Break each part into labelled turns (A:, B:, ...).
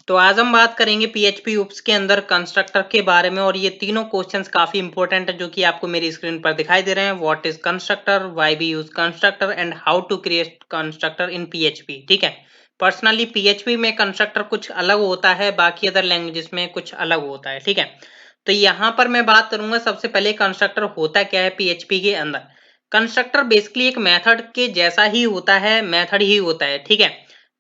A: तो आज हम बात करेंगे पीएचपी ऊप्स के अंदर कंस्ट्रक्टर के बारे में और ये तीनों क्वेश्चंस काफी इंपॉर्टेंट है जो कि आपको मेरी स्क्रीन पर दिखाई दे रहे हैं। What is constructor, why we use constructor and how to create constructor in PHP. ठीक है। पर्सनली पीएचपी में कंस्ट्रक्टर कुछ अलग होता है, बाकी अदर लैंग्वेजेस में कुछ अलग होता है। ठीक है। तो यहाँ पर मैं बात करूंगा सबसे पहले कंस्ट्रक्टर होता क्या है पीएचपी के अंदर। कंस्ट्रक्टर बेसिकली एक मेथड के जैसा ही होता है, मेथड ही होता है। ठीक है।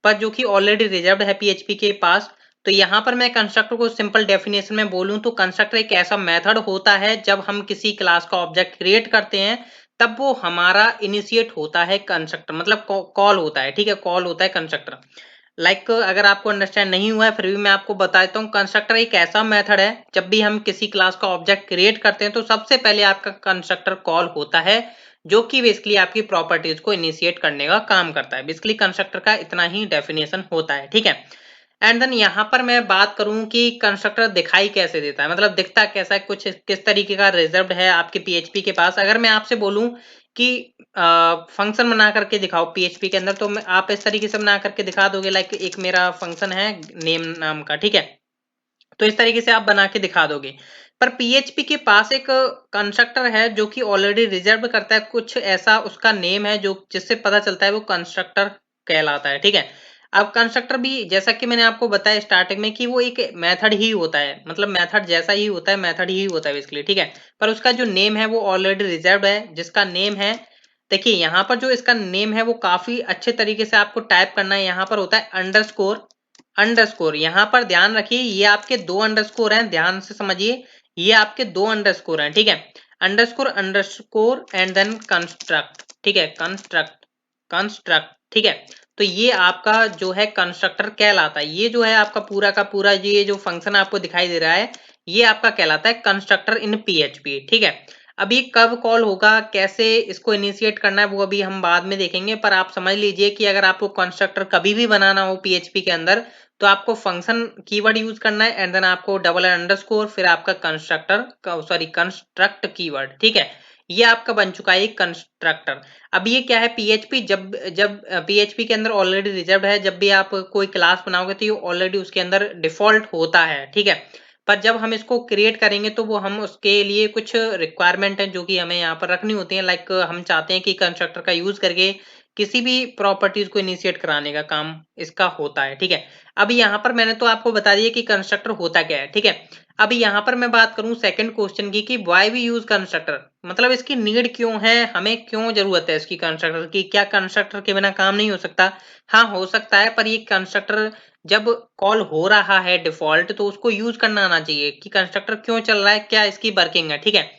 A: पर जो कि ऑलरेडी रिजर्व्ड है पीएचपी के पास। तो यहाँ पर मैं कंस्ट्रक्टर को सिंपल डेफिनेशन में बोलूं तो कंस्ट्रक्टर एक ऐसा मेथड होता है जब हम किसी क्लास का ऑब्जेक्ट क्रिएट करते हैं तब वो हमारा इनिशिएट होता है कंस्ट्रक्टर, मतलब कॉल होता है। ठीक है, कॉल होता है कंस्ट्रक्टर। अगर आपको अंडरस्टैंड नहीं हुआ है फिर भी मैं आपको बता देता हूँ। कंस्ट्रक्टर एक ऐसा मेथड है जब भी हम किसी क्लास का ऑब्जेक्ट क्रिएट करते हैं तो सबसे पहले आपका कंस्ट्रक्टर कॉल होता है जो कि बेसिकली आपकी प्रॉपर्टीज को इनिशिएट करने का काम करता है। बेसिकली कंस्ट्रक्टर का इतना ही डेफिनेशन होता है। ठीक है। एंड देन यहाँ पर मैं बात करूं कि कंस्ट्रक्टर दिखाई कैसे देता है, मतलब दिखता कैसा है, कुछ किस तरीके का रिजर्व्ड है आपके पीएचपी के पास। अगर मैं आपसे बोलूं कि फंक्शन बना करके दिखाओ पीएचपी के अंदर तो आप इस तरीके से बना करके दिखा दोगे। एक मेरा फंक्शन है नेम नाम का। ठीक है। तो इस तरीके से आप बना के दिखा दोगे। पर पीएचपी के पास एक कंस्ट्रक्टर है जो कि ऑलरेडी रिजर्व करता है कुछ ऐसा, उसका नेम है जो जिससे पता चलता है वो कंस्ट्रक्टर कहलाता है। ठीक है। अब कंस्ट्रक्टर भी जैसा कि मैंने आपको बताया स्टार्टिंग में कि वो एक मेथड ही होता है, मतलब मेथड जैसा ही होता है, मेथड ही होता है बेसिकली। ठीक है। पर उसका जो नेम है वो ऑलरेडी रिजर्व है, जिसका नेम है, देखिए यहाँ पर जो इसका नेम है वो काफी अच्छे तरीके से आपको टाइप करना है। यहाँ पर होता है अंडरस्कोर। अंडरस्कोर यहाँ पर ध्यान रखिए, ये आपके दो अंडरस्कोर हैं, ध्यान से समझिए। ये आपके दो अंडरस्कोर हैं। ठीक है। Underscore underscore and then construct. ठीक है, कंस्ट्रक्ट कंस्ट्रक्ट। ठीक है। तो ये आपका जो है कंस्ट्रक्टर कहलाता है। ये जो है आपका पूरा का पूरा ये जो फंक्शन आपको दिखाई दे रहा है ये आपका कहलाता है कंस्ट्रक्टर इन पीएचपी। ठीक है। अभी कब कॉल होगा, कैसे इसको इनिशिएट करना है वो अभी हम बाद में देखेंगे। पर आप समझ लीजिए कि अगर आपको कंस्ट्रक्टर कभी भी बनाना हो पीएचपी के अंदर तो आपको फंक्शन कीवर्ड यूज करना है एंड देन आपको डबल अंडरस्कोर फिर आपका कंस्ट्रक्टर सॉरी कंस्ट्रक्ट कीवर्ड। ठीक है। ये आपका बन चुका है कंस्ट्रक्टर। अब ये क्या है पीएचपी, जब जब पीएचपी के अंदर ऑलरेडी रिजर्व्ड है, जब भी आप कोई क्लास बनाओगे तो ये ऑलरेडी उसके अंदर डिफॉल्ट होता है। ठीक है। पर जब हम इसको क्रिएट करेंगे तो वो हम उसके लिए कुछ रिक्वायरमेंट है जो कि हमें यहाँ पर रखनी होती है। हम चाहते हैं कि कंस्ट्रक्टर का यूज करके किसी भी प्रॉपर्टीज को इनिशिएट कराने का काम इसका होता है। ठीक है। अभी यहाँ पर मैंने तो आपको बता दिया कि कंस्ट्रक्टर होता क्या है। ठीक है। अभी यहाँ पर मैं बात करूं सेकंड क्वेश्चन की कि व्हाई वी यूज कंस्ट्रक्टर, मतलब इसकी नीड क्यों है, हमें क्यों जरूरत है इसकी कंस्ट्रक्टर की। क्या कंस्ट्रक्टर के बिना काम नहीं हो सकता? हाँ हो सकता है, पर ये कंस्ट्रक्टर जब कॉल हो रहा है डिफॉल्ट तो उसको यूज करना आना चाहिए कि कंस्ट्रक्टर क्यों चल रहा है, क्या इसकी वर्किंग है। ठीक है।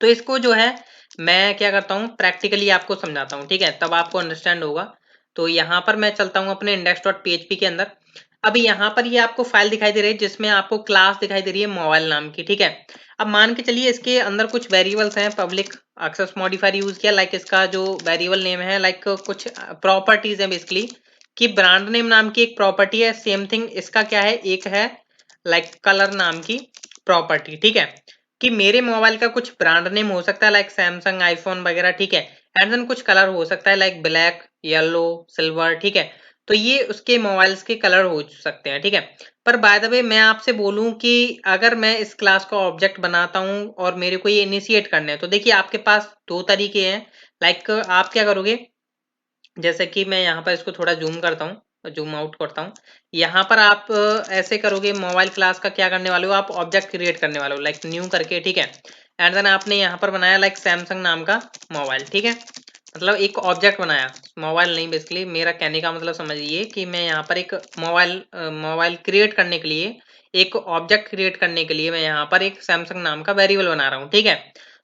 A: तो इसको जो है मैं क्या करता हूँ प्रैक्टिकली आपको समझाता हूँ। ठीक है, तब आपको अंडरस्टैंड होगा। तो यहाँ पर मैं चलता हूँ अपने index.php के अंदर। अभी यहाँ पर ये आपको फाइल दिखाई दे रही है जिसमें आपको क्लास दिखाई दे रही है मोबाइल नाम की। ठीक है। अब मान के चलिए इसके अंदर कुछ वेरिएबल्स हैं, पब्लिक एक्सेस मॉडिफायर यूज किया। इसका जो वेरिएबल नेम है कुछ प्रॉपर्टीज है बेसिकली कि ब्रांड नेम नाम की एक प्रॉपर्टी है। सेम थिंग इसका क्या है, एक है कलर नाम की प्रॉपर्टी। ठीक है। कि मेरे मोबाइल का कुछ ब्रांड नेम हो सकता है सैमसंग आईफोन वगैरह। ठीक है। एंड देन कुछ कलर हो सकता है ब्लैक येलो सिल्वर। ठीक है। तो ये उसके मोबाइल्स के कलर हो सकते हैं। ठीक है। पर बाय द वे मैं आपसे बोलूं कि अगर मैं इस क्लास का ऑब्जेक्ट बनाता हूं और मेरे को ये इनिशिएट करने हैं तो देखिए आपके पास दो तरीके हैं। आप क्या करोगे, जैसे कि मैं यहाँ पर इसको थोड़ा जूम करता हूँ, जूम आउट करता हूँ। यहाँ पर आप ऐसे करोगे, मोबाइल क्लास का क्या करने वाले हो, आप ऑब्जेक्ट क्रिएट करने वाले हो न्यू करके। ठीक है। एंड देन आपने यहाँ पर बनाया सैमसंग नाम का मोबाइल। ठीक है। मतलब एक ऑब्जेक्ट बनाया, मोबाइल नहीं, बेसिकली मेरा कहने का मतलब समझिए कि मैं यहाँ पर एक मोबाइल क्रिएट करने के लिए, एक ऑब्जेक्ट क्रिएट करने के लिए मैं यहाँ पर एक सैमसंग नाम का वेरिएबल बना रहा हूँ। ठीक है।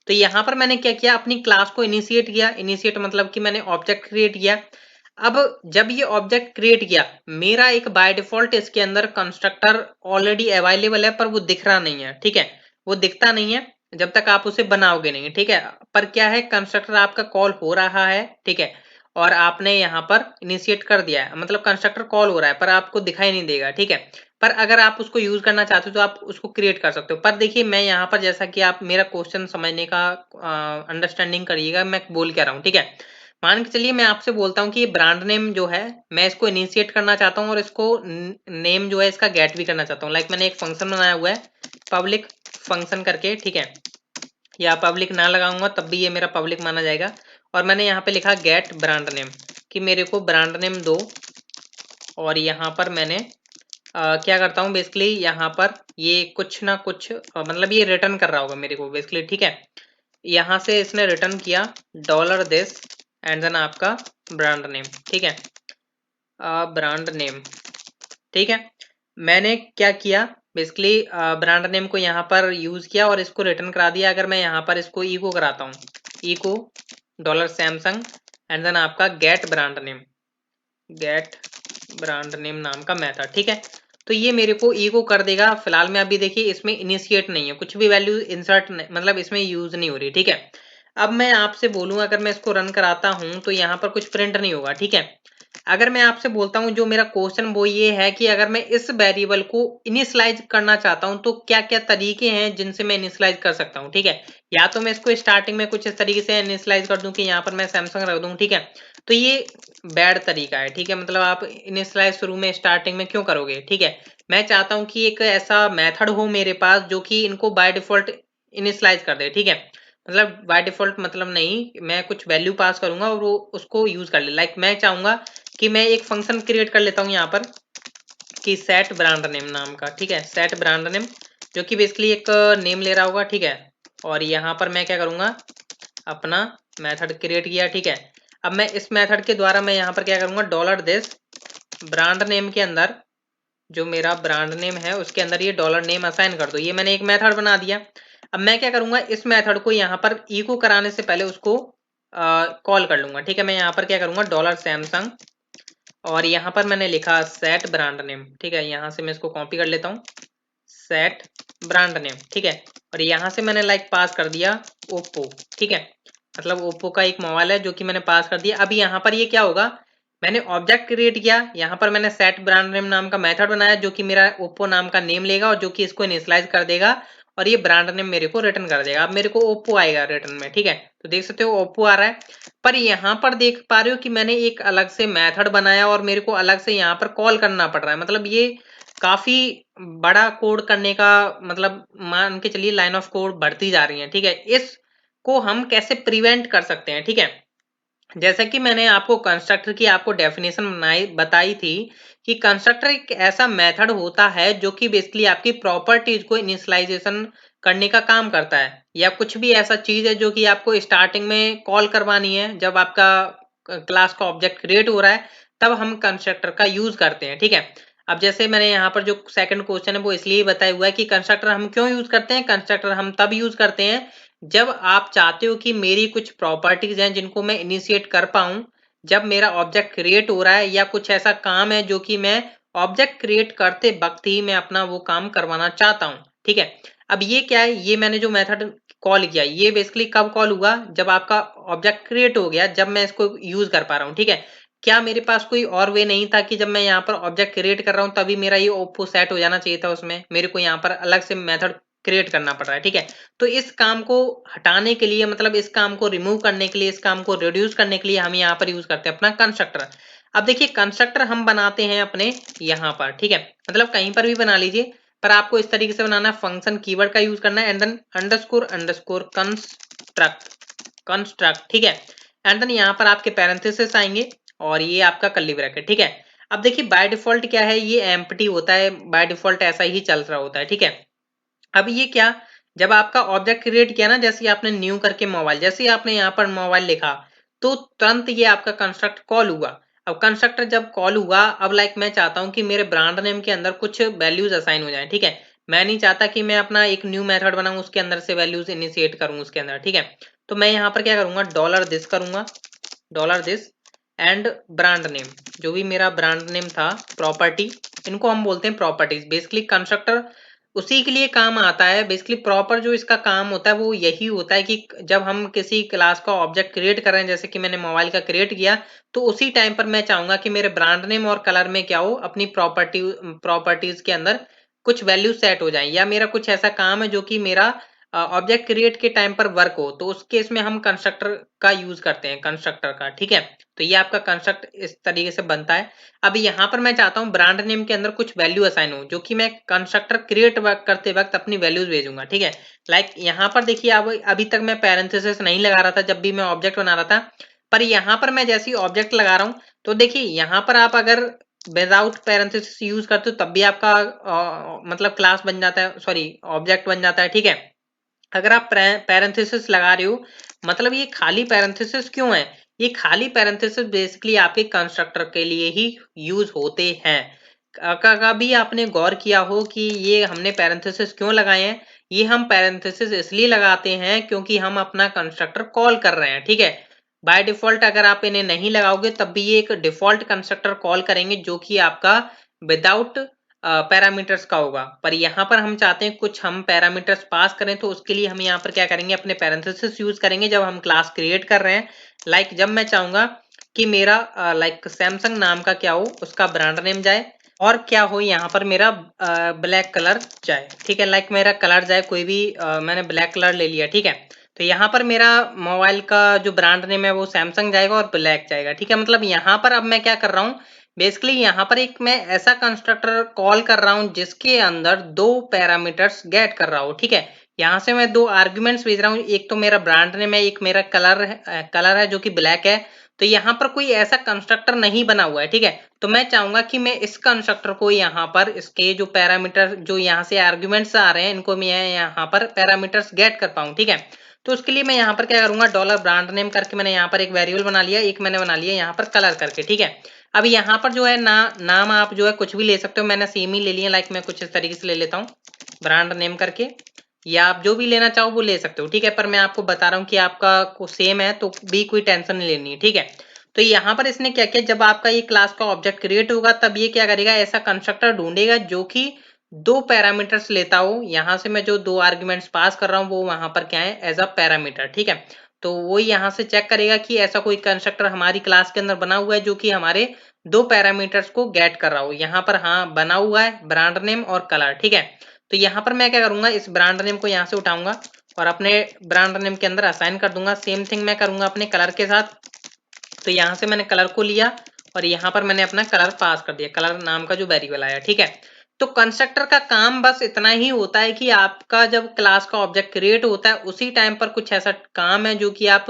A: तो यहाँ पर मैंने क्या किया, अपनी क्लास को इनिशिएट किया। इनिशिएट मतलब कि मैंने ऑब्जेक्ट क्रिएट किया। अब जब ये ऑब्जेक्ट क्रिएट किया, मेरा एक बाय डिफॉल्ट इसके अंदर कंस्ट्रक्टर ऑलरेडी अवेलेबल है पर वो दिख रहा नहीं है। ठीक है। वो दिखता नहीं है जब तक आप उसे बनाओगे नहीं। ठीक है। पर क्या है, कंस्ट्रक्टर आपका कॉल हो रहा है। ठीक है। और आपने यहाँ पर इनिशिएट कर दिया है, मतलब कंस्ट्रक्टर कॉल हो रहा है पर आपको दिखाई नहीं देगा। ठीक है। पर अगर आप उसको यूज करना चाहते हो तो आप उसको क्रिएट कर सकते हो। पर देखिए मैं यहाँ पर, जैसा कि आप मेरा क्वेश्चन समझने का अंडरस्टैंडिंग करिएगा मैं बोल क्या रहा हूँ। ठीक है। मान के चलिए मैं आपसे बोलता हूँ कि ये ब्रांड नेम जो है मैं इसको इनिशिएट करना चाहता हूँ और इसको नेम जो है इसका गेट भी करना चाहता हूँ। लाइक मैंने एक फंक्शन बनाया हुआ है पब्लिक फंक्शन करके, ठीक है, या पब्लिक ना लगाऊंगा तब भी ये मेरा पब्लिक माना जाएगा। और मैंने यहाँ पे लिखा गेट ब्रांड नेम कि मेरे को ब्रांड नेम दो। और यहाँ पर मैंने क्या करता हूँ बेसिकली, यहाँ पर ये कुछ ना कुछ मतलब ये रिटर्न कर रहा होगा मेरे को बेसिकली, ठीक है। यहाँ से इसने रिटर्न किया डॉलर दिस एंड देन आपका ब्रांड नेम, ठीक है, ब्रांड नेम, ठीक है। मैंने क्या किया बेसिकली, ब्रांड नेम को यहाँ पर यूज किया और इसको रिटर्न करा दिया। अगर मैं यहाँ पर इसको इको कराता हूँ, echo dollar Samsung and then आपका get brand name, get brand name नाम का मेथड, ठीक है। तो ये मेरे को इको कर देगा। फिलहाल में अभी देखिए इसमें इनिशिएट नहीं है, कुछ भी वैल्यू इंसर्ट मतलब इसमें यूज नहीं हो रही, ठीक है। अब मैं आपसे बोलूं अगर मैं इसको रन कराता हूं तो यहाँ पर कुछ प्रिंट नहीं होगा, ठीक है। अगर मैं आपसे बोलता हूं जो मेरा क्वेश्चन वो ये है कि अगर मैं इस वेरिएबल को इनिशियलाइज करना चाहता हूं तो क्या क्या तरीके हैं जिनसे मैं इनिशियलाइज कर सकता हूं, ठीक है। या तो मैं इसको स्टार्टिंग में कुछ इस तरीके से इनिशियलाइज कर दूं कि यहाँ पर मैं सैमसंग रख दूं, ठीक है। तो ये बैड तरीका है, ठीक है। मतलब आप इनिशियलाइज शुरू में स्टार्टिंग में क्यों करोगे, ठीक है। मैं चाहता हूं कि एक ऐसा मेथड हो मेरे पास जो कि इनको बाय डिफॉल्ट इनिशियलाइज कर दे, ठीक है। मतलब बाय डिफॉल्ट मतलब नहीं, मैं कुछ वैल्यू पास करूंगा और वो उसको यूज कर ले। लाइक मैं चाहूंगा कि मैं एक फंक्शन क्रिएट कर लेता हूँ यहाँ पर कि सेट ब्रांड नेम नाम का, ठीक है, सेट ब्रांड नेम, जो कि बेसिकली एक नेम ले रहा होगा, ठीक है। और यहाँ पर मैं क्या करूंगा, अपना मेथड क्रिएट किया, ठीक है। अब मैं इस मेथड के द्वारा मैं यहाँ पर क्या करूंगा, डॉलर दिस ब्रांड नेम के अंदर जो मेरा ब्रांड नेम है उसके अंदर ये डॉलर नेम असाइन कर दो। ये मैंने एक मेथड बना दिया। अब मैं क्या करूंगा, इस मेथड को यहाँ पर इको कराने से पहले उसको कॉल कर लूंगा, ठीक है। मैं यहाँ पर क्या करूंगा, डॉलर सैमसंग और यहाँ पर मैंने लिखा सेट ब्रांड नेम, ठीक है। यहाँ से मैं इसको कॉपी कर लेता हूँ, सेट ब्रांड नेम, ठीक है। और यहाँ से मैंने लाइक पास कर दिया ओप्पो, ठीक है। मतलब ओप्पो का एक मोबाइल है जो कि मैंने पास कर दिया। अभी यहाँ पर ये क्या होगा, मैंने ऑब्जेक्ट क्रिएट किया, यहाँ पर मैंने सेट ब्रांड नेम नाम का मेथड बनाया जो कि मेरा ओप्पो नाम का नेम लेगा और जो कि इसको इनिशियलाइज कर देगा और ये ब्रांड नेम मेरे को रिटर्न कर देगा। अब मेरे को ओप्पो आएगा रिटर्न में, ठीक है। तो देख सकते हो ओप्पो आ रहा है। पर यहाँ पर देख पा रहे हो कि मैंने एक अलग से मेथड बनाया और मेरे को अलग से यहाँ पर कॉल करना पड़ रहा है। मतलब ये काफी बड़ा कोड करने का मतलब मान के चलिए लाइन ऑफ कोड बढ़ती जा रही है, ठीक है। इसको हम कैसे प्रिवेंट कर सकते हैं, ठीक है। जैसे कि मैंने आपको कंस्ट्रक्टर की आपको डेफिनेशन बताई थी कि कंस्ट्रक्टर एक ऐसा मेथड होता है जो कि बेसिकली आपकी प्रॉपर्टीज को इनिशियलाइजेशन करने का काम करता है, या कुछ भी ऐसा चीज है जो कि आपको स्टार्टिंग में कॉल करवानी है। जब आपका क्लास का ऑब्जेक्ट क्रिएट हो रहा है तब हम कंस्ट्रक्टर का यूज करते हैं, ठीक है। अब जैसे मैंने यहाँ पर जो सेकंड क्वेश्चन है वो इसलिए बताया हुआ है कि कंस्ट्रक्टर हम क्यों यूज करते हैं। कंस्ट्रक्टर हम तब यूज करते हैं जब आप चाहते हो कि मेरी कुछ प्रॉपर्टीज हैं जिनको मैं इनिशिएट कर पाऊं, जब मेरा ऑब्जेक्ट क्रिएट हो रहा है या कुछ ऐसा काम है जो कि मैं ऑब्जेक्ट क्रिएट करते वक्त ही मैं अपना वो काम करवाना चाहता हूं, ठीक है। अब ये क्या है, ये मैंने जो मेथड कॉल किया ये बेसिकली कब कॉल हुआ, जब आपका ऑब्जेक्ट क्रिएट हो गया, जब मैं इसको यूज कर पा रहा हूँ, ठीक है। क्या मेरे पास कोई और वे नहीं था कि जब मैं यहाँ पर ऑब्जेक्ट क्रिएट कर रहा हूँ तभी मेरा ये ओप्पो सेट हो जाना चाहिए था, उसमें मेरे को यहाँ पर अलग से मेथड क्रिएट करना पड़ रहा है, ठीक है। तो इस काम को हटाने के लिए, मतलब इस काम को रिमूव करने के लिए, इस काम को रिड्यूस करने के लिए हम यहाँ पर यूज करते हैं अपना कंस्ट्रक्टर। अब देखिए कंस्ट्रक्टर हम बनाते हैं अपने यहाँ पर, ठीक है, मतलब कहीं पर भी बना लीजिए, पर आपको इस तरीके से बनाना, फंक्शन कीवर्ड का यूज करना है and then underscore underscore construct, ठीक है। एंड देन यहाँ पर आपके पैरेंथेसिस आएंगे और ये आपका कर्ली ब्रैकेट, ठीक है। अब देखिए बाय डिफॉल्ट क्या है, ये एम्प्टी होता है, बाय डिफॉल्ट ऐसा ही चल रहा होता है, ठीक है। अब ये क्या, जब आपका ऑब्जेक्ट क्रिएट किया ना, जैसे आपने न्यू करके मोबाइल, जैसे आपने यहाँ पर मोबाइल लिखा तो तुरंत ये आपका कंस्ट्रक्ट कॉल हुआ। अब कंस्ट्रक्टर जब कॉल हुआ, अब लाइक मैं चाहता हूँ कि मेरे ब्रांड नेम के अंदर कुछ वैल्यूज असाइन हो जाए, ठीक है। मैं नहीं चाहता कि मैं अपना एक न्यू मेथड बनाऊं उसके अंदर से वैल्यूज इनिशिएट करूं उसके अंदर, ठीक है। तो मैं यहाँ पर क्या करूंगा, डॉलर दिस करूंगा, dollar this and brand name, जो भी मेरा ब्रांड नेम था, प्रॉपर्टी, इनको हम बोलते हैं प्रॉपर्टीज। बेसिकली कंस्ट्रक्टर उसी के लिए काम आता है। बेसिकली प्रॉपर जो इसका काम होता है वो यही होता है कि जब हम किसी क्लास का ऑब्जेक्ट क्रिएट कर रहे हैं, जैसे कि मैंने मोबाइल का क्रिएट किया, तो उसी टाइम पर मैं चाहूंगा कि मेरे ब्रांड नेम और कलर में क्या हो, अपनी प्रॉपर्टीज के अंदर कुछ वैल्यू सेट हो जाए, या मेरा कुछ ऐसा काम है जो कि मेरा ऑब्जेक्ट क्रिएट के टाइम पर वर्क हो, तो उस केस में हम कंस्ट्रक्टर का यूज करते हैं, कंस्ट्रक्टर का। ठीक है, तो ये आपका कंस्ट्रक्ट इस तरीके से बनता है। अब यहाँ पर मैं चाहता हूँ ब्रांड नेम के अंदर कुछ वैल्यू असाइन हो, जो कि मैं कंस्ट्रक्टर क्रिएट करते वक्त अपनी वैल्यूज भेजूंगा। ठीक है, लाइक यहाँ पर देखिए, अब अभी तक मैं पैरेंथेसिस नहीं लगा रहा था जब भी मैं ऑब्जेक्ट बना रहा था, पर यहाँ पर मैं जैसे ही ऑब्जेक्ट लगा रहा हूँ, तो देखिए यहाँ पर आप अगर विदाउट पैरेंथेसिस यूज करते हो तब भी आपका मतलब क्लास बन जाता है, सॉरी ऑब्जेक्ट बन जाता है। ठीक है, अगर आप पैरेंथेसिस लगा रहे हो, मतलब ये खाली पैरेंथेसिस क्यों है? ये खाली पैरेंथेसिस बेसिकली आपके कंस्ट्रक्टर के लिए ही यूज होते हैं। कभी आपने गौर किया हो कि ये हमने पैरेंथेसिस क्यों लगाए हैं? ये हम पैरेंथेसिस इसलिए लगाते हैं क्योंकि हम अपना कंस्ट्रक्टर कॉल कर रहे हैं। ठीक है, बाय डिफॉल्ट अगर आप इन्हें नहीं लगाओगे तब भी ये एक डिफॉल्ट कंस्ट्रक्टर कॉल करेंगे, जो कि आपका विदाउट पैरामीटर्स का होगा। पर यहाँ पर हम चाहते हैं कुछ हम पैरामीटर्स पास करें, तो उसके लिए हम यहाँ पर क्या करेंगे, अपने पैरेंथेसिस यूज करेंगे जब हम क्लास क्रिएट कर रहे हैं। लाइक जब मैं चाहूंगा कि मेरा लाइक सैमसंग नाम का क्या हो, उसका ब्रांड नेम जाए, और क्या हो यहाँ पर मेरा ब्लैक कलर जाए। ठीक है, लाइक मेरा कलर जाए कोई भी, मैंने ब्लैक कलर ले लिया। ठीक है, तो यहाँ पर मेरा मोबाइल का जो ब्रांड नेम है वो सैमसंग जाएगा और ब्लैक जाएगा। ठीक है, मतलब यहाँ पर अब मैं क्या कर रहा हूँ, बेसिकली यहाँ पर एक मैं ऐसा कंस्ट्रक्टर कॉल कर रहा हूँ जिसके अंदर दो पैरामीटर्स गेट कर रहा हूँ। ठीक है, यहाँ से मैं दो आर्ग्यूमेंट्स भेज रहा हूँ, एक तो मेरा ब्रांड नेम है, एक मेरा कलर है जो कि ब्लैक है। तो यहाँ पर कोई ऐसा कंस्ट्रक्टर नहीं बना हुआ है। ठीक है, तो मैं चाहूंगा कि मैं इस कंस्ट्रक्टर को यहाँ पर इसके जो पैरामीटर, जो यहाँ से आर्ग्यूमेंट्स आ रहे हैं, इनको मैं यहाँ पर पैरामीटर्स गेट कर पाऊँ। ठीक है, तो उसके लिए मैं यहाँ पर क्या करूंगा, डॉलर ब्रांड नेम करके मैंने यहाँ पर एक वेरिएबल बना लिया, एक मैंने बना लिया यहाँ पर कलर करके। ठीक है, अब यहाँ पर जो है नाम आप जो है कुछ भी ले सकते हो, मैंने सेम ही ले लिया। लाइक मैं कुछ इस तरीके से ले लेता हूँ ब्रांड नेम करके, या आप जो भी लेना चाहो वो ले सकते हो। ठीक है, पर मैं आपको बता रहा हूँ कि आपका को सेम है तो भी कोई टेंशन नहीं लेनी है। ठीक है, तो यहाँ पर इसने क्या किया, जब आपका ये क्लास का ऑब्जेक्ट क्रिएट होगा तब ये क्या करेगा, ऐसा कंस्ट्रक्टर ढूंढेगा जो कि दो पैरामीटर्स लेता हो। यहाँ से मैं जो दो आर्ग्यूमेंट्स पास कर रहा हूँ वो वहां पर क्या है, एज अ पैरामीटर। ठीक है, तो वो यहाँ से चेक करेगा कि ऐसा कोई कंस्ट्रक्टर हमारी क्लास के अंदर बना हुआ है जो कि हमारे दो पैरामीटर्स को गेट कर रहा हो। यहाँ पर हाँ बना हुआ है, ब्रांड नेम और कलर। ठीक है, तो यहाँ पर मैं क्या करूंगा, इस ब्रांड नेम को यहाँ से उठाऊंगा और अपने ब्रांड नेम के अंदर असाइन कर दूंगा। सेम थिंग मैं करूंगा अपने कलर के साथ। तो यहाँ से मैंने कलर को लिया और यहाँ पर मैंने अपना कलर पास कर दिया, कलर नाम का जो वेरिएबल आया। ठीक है, तो कंस्ट्रक्टर का काम बस इतना ही होता है कि आपका जब क्लास का ऑब्जेक्ट क्रिएट होता है उसी टाइम पर कुछ ऐसा काम है जो कि आप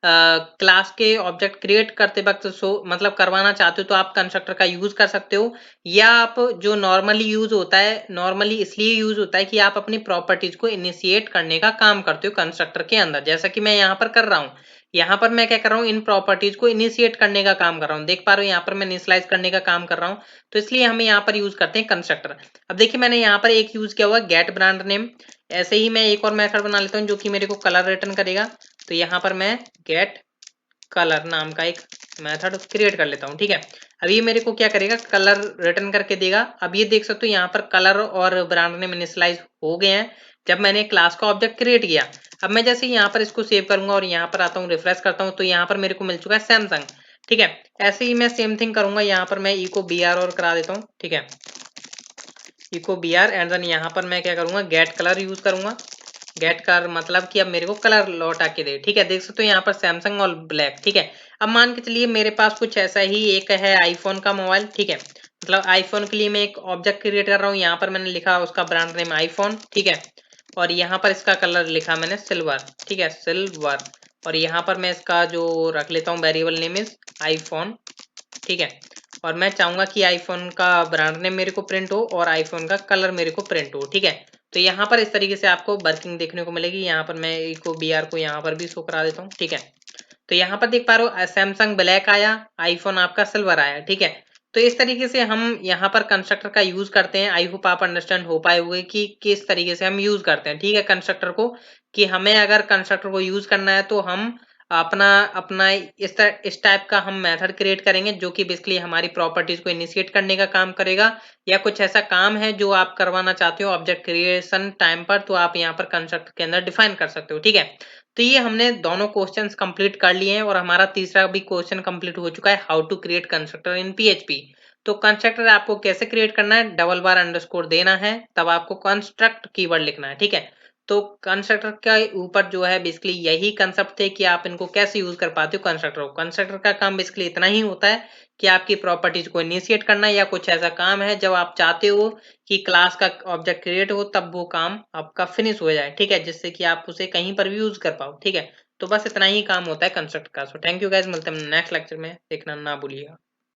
A: क्लास के ऑब्जेक्ट क्रिएट करते वक्त मतलब करवाना चाहते हो, तो आप कंस्ट्रक्टर का यूज कर सकते हो। या आप जो नॉर्मली यूज होता है, नॉर्मली इसलिए यूज होता है कि आप अपनी प्रॉपर्टीज को इनिशिएट करने का काम करते हो कंस्ट्रक्टर के अंदर, जैसा कि मैं यहाँ पर कर रहा हूँ। यहाँ पर मैं क्या कर रहा हूँ, इन प्रॉपर्टीज को इनिशिएट करने का काम कर रहा हूँ। देख पा रहे हो यहाँ पर मैं इनिशियलाइज करने का काम कर रहा हूँ, तो इसलिए हम यहाँ पर यूज करते हैं कंस्ट्रक्टर। अब देखिए मैंने यहाँ पर एक यूज किया हुआ गेट ब्रांड नेम। ऐसे ही मैं एक और मेथड बना लेता हूँ जो कि मेरे को कलर रिटर्न करेगा। तो यहाँ पर मैं गेट कलर नाम का एक मेथड क्रिएट कर लेता हूँ। ठीक है, अब ये मेरे को क्या करेगा, कलर रिटर्न करके देगा। अब ये देख सकते हो यहाँ पर कलर और ब्रांड नेम इनिशियलाइज हो गए हैं जब मैंने क्लास का ऑब्जेक्ट क्रिएट किया। अब मैं जैसे यहाँ पर इसको सेव करूंगा और यहाँ पर आता हूँ, रिफ्रेश करता हूँ, तो यहाँ पर मेरे को मिल चुका है सैमसंग। ठीक है, ऐसे ही मैं सेम थिंग करूंगा, यहाँ पर मैं इको बी आर और करा देता हूँ। ठीक है, echo B R and then यहाँ पर मैं क्या करूंगा, गेट कलर यूज करूंगा। गेट कर मतलब कि अब मेरे को कलर लौटा के दे। ठीक है, देख सकते हो यहाँ पर सैमसंग और ब्लैक। ठीक है, अब मान के चलिए मेरे पास कुछ ऐसा ही एक है आईफोन का मोबाइल। ठीक है, मतलब आईफोन के लिए मैं एक ऑब्जेक्ट क्रिएट कर रहा हूँ। यहाँ पर मैंने लिखा उसका ब्रांड नेम आईफोन। ठीक है, और यहाँ पर इसका कलर लिखा मैंने सिल्वर। ठीक है, सिल्वर। और यहाँ पर मैं इसका जो रख लेता हूँ वेरिएबल नेम इज आईफोन। ठीक है, और मैं चाहूंगा कि आईफोन का ब्रांड नेम मेरे को प्रिंट हो और आईफोन का कलर मेरे को प्रिंट हो। ठीक है, तो यहाँ पर इस तरीके से आपको वर्किंग देखने को मिलेगी। यहाँ पर मैं इको बी आर को यहाँ पर भी शो करा देता हूँ। ठीक है, तो यहाँ पर देख पा रहे हो सैमसंग ब्लैक आया, आईफोन आपका सिल्वर आया। ठीक है, तो इस तरीके से हम यहाँ पर कंस्ट्रक्टर का यूज करते हैं। आई होप आप अंडरस्टैंड हो पाए हुए कि किस तरीके से हम यूज करते हैं। ठीक है, कंस्ट्रक्टर को, कि हमें अगर कंस्ट्रक्टर को यूज करना है तो हम अपना अपना इस टाइप का हम मेथड क्रिएट करेंगे जो कि बेसिकली हमारी प्रॉपर्टीज को इनिशिएट करने का काम करेगा। या कुछ ऐसा काम है जो आप करवाना चाहते हो ऑब्जेक्ट क्रिएशन टाइम पर, तो आप यहाँ पर कंस्ट्रक्टर के अंदर डिफाइन कर सकते हो। ठीक है, तो ये हमने दोनों क्वेश्चंस कंप्लीट कर लिए हैं और हमारा तीसरा भी क्वेश्चन कंप्लीट हो चुका है, how to create constructor in PHP. तो कंस्ट्रक्टर आपको कैसे क्रिएट करना है, डबल बार अंडरस्कोर देना है, तब आपको कंस्ट्रक्ट कीवर्ड लिखना है। ठीक है, तो कंस्ट्रक्टर के ऊपर जो है बेसिकली यही कंसेप्ट थे कि आप इनको कैसे यूज कर पाते हो कंस्ट्रक्टर को। कंस्ट्रक्टर का काम बेसिकली इतना ही होता है कि आपकी प्रॉपर्टीज को इनिशिएट करना या कुछ ऐसा काम है जब आप चाहते हो कि क्लास का ऑब्जेक्ट क्रिएट हो तब वो काम आपका फिनिश हो जाए, ठीक है, जिससे कि आप उसे कहीं पर भी यूज कर पाओ, ठीक है। तो बस इतना ही काम होता है कंस्ट्रक्टर का। सो थैंक यू गाइस, मिलते हैं नेक्स्ट लेक्चर में, देखना ना भूलिएगा।